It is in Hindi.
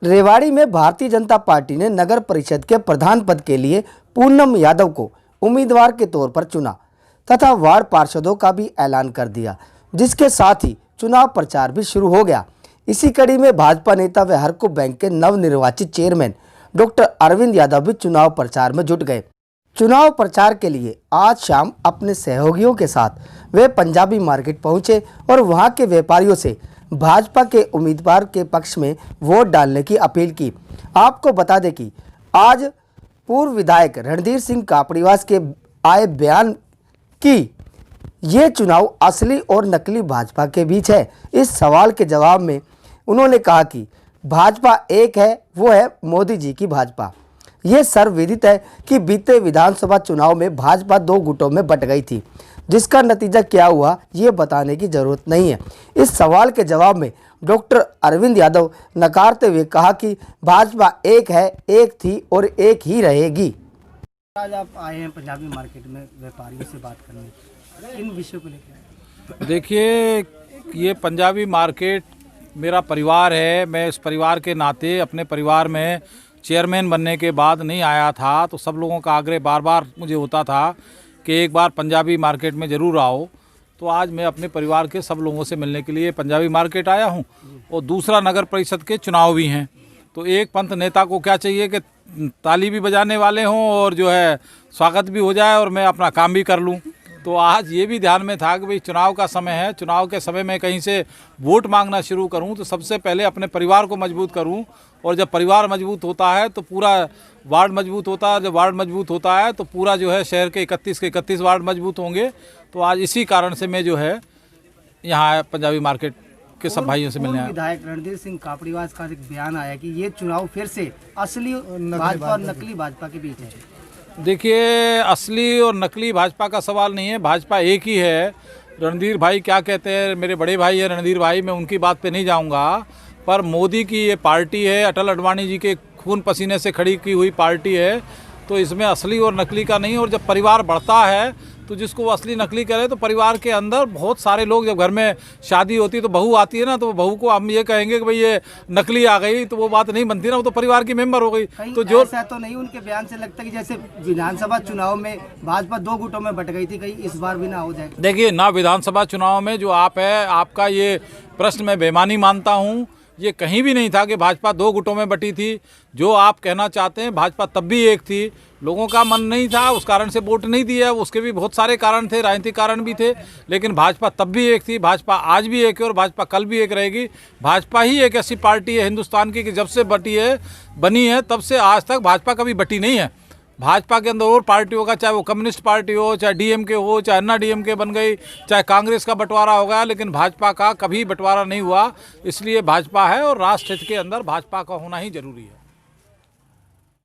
रेवाड़ी में भारतीय जनता पार्टी ने नगर परिषद के प्रधान पद के लिए पूनम यादव को उम्मीदवार के तौर पर चुना तथा वार्ड पार्षदों का भी ऐलान कर दिया, जिसके साथ ही चुनाव प्रचार भी शुरू हो गया। इसी कड़ी में भाजपा नेता व हरको बैंक के नवनिर्वाचित चेयरमैन डॉक्टर अरविंद यादव भी चुनाव प्रचार में जुट गए। चुनाव प्रचार के लिए आज शाम अपने सहयोगियों के साथ वे पंजाबी मार्केट पहुंचे और वहां के व्यापारियों से भाजपा के उम्मीदवार के पक्ष में वोट डालने की अपील की। आपको बता दें कि आज पूर्व विधायक रणधीर सिंह कापड़ीवास के आए बयान कि ये चुनाव असली और नकली भाजपा के बीच है। इस सवाल के जवाब में उन्होंने कहा कि भाजपा एक है, वो है मोदी जी की भाजपा। ये सर्वविदित है कि बीते विधानसभा चुनाव में भाजपा 2 गुटों में बंट गई थी, जिसका नतीजा क्या हुआ ये बताने की जरूरत नहीं है। इस सवाल के जवाब में डॉक्टर अरविंद यादव नकारते हुए कहा कि भाजपा एक है, एक थी और एक ही रहेगी। आज आप आए हैं पंजाबी मार्केट में व्यापारियों से बात करने, इन विषयों को लेकर? देखिए, ये पंजाबी मार्केट मेरा परिवार है। मैं इस परिवार के नाते अपने परिवार में चेयरमैन बनने के बाद नहीं आया था, तो सब लोगों का आग्रह बार बार मुझे होता था कि एक बार पंजाबी मार्केट में ज़रूर आओ। तो आज मैं अपने परिवार के सब लोगों से मिलने के लिए पंजाबी मार्केट आया हूं। और दूसरा, नगर परिषद के चुनाव भी हैं, तो एक पंथ नेता को क्या चाहिए कि ताली भी बजाने वाले हों और जो है स्वागत भी हो जाए और मैं अपना काम भी कर लूं। तो आज ये भी ध्यान में था कि भाई चुनाव का समय है, चुनाव के समय में कहीं से वोट मांगना शुरू करूं तो सबसे पहले अपने परिवार को मजबूत करूं, और जब परिवार मजबूत होता है तो पूरा वार्ड मजबूत होता है, जब वार्ड मजबूत होता है तो पूरा जो है शहर के 31 वार्ड मजबूत होंगे। तो आज इसी कारण से मैं जो है यहाँ पंजाबी मार्केट के सब भाइयों से मिलने आया। विधायक रणधीर सिंह कापड़ीवास का एक बयान आया कि ये चुनाव फिर से असली भाजपा और नकली भाजपा के बीच है। देखिए, असली और नकली भाजपा का सवाल नहीं है, भाजपा एक ही है। रणधीर भाई क्या कहते हैं, मेरे बड़े भाई है रणधीर भाई, मैं उनकी बात पे नहीं जाऊंगा, पर मोदी की ये पार्टी है, अटल अडवाणी जी के खून पसीने से खड़ी की हुई पार्टी है। तो इसमें असली और नकली का नहीं। और जब परिवार बढ़ता है तो जिसको वो असली नकली करे, तो परिवार के अंदर बहुत सारे लोग, जब घर में शादी होती है तो बहू आती है ना, तो बहू को हम ये कहेंगे कि भाई ये नकली आ गई, तो वो बात नहीं बनती ना, वो तो परिवार की मेंबर हो गई। तो जो ऐसा तो नहीं, उनके बयान से लगता है कि जैसे विधानसभा चुनाव में भाजपा 2 गुटों में बट गई थी, कहीं इस बार भी ना हो जाए। देखिए ना, विधानसभा चुनाव में जो आप है, आपका ये प्रश्न मैं बेईमानी मानता हूँ। ये कहीं भी नहीं था कि भाजपा 2 गुटों में बटी थी। जो आप कहना चाहते हैं, भाजपा तब भी एक थी, लोगों का मन नहीं था, उस कारण से वोट नहीं दिया। उसके भी बहुत सारे कारण थे, राजनीतिक कारण भी थे, लेकिन भाजपा तब भी एक थी, भाजपा आज भी एक है और भाजपा कल भी एक रहेगी। भाजपा ही एक ऐसी पार्टी है हिंदुस्तान की कि जब से बनी है तब से आज तक भाजपा कभी बटी नहीं है। भाजपा के अंदर और पार्टियों का, चाहे वो कम्युनिस्ट पार्टी हो, चाहे डीएमके हो, चाहे अन्ना डीएमके बन गई, चाहे कांग्रेस का बंटवारा हो गया, लेकिन भाजपा का कभी बंटवारा नहीं हुआ। इसलिए भाजपा है और राष्ट्र हित के अंदर भाजपा का होना ही जरूरी है।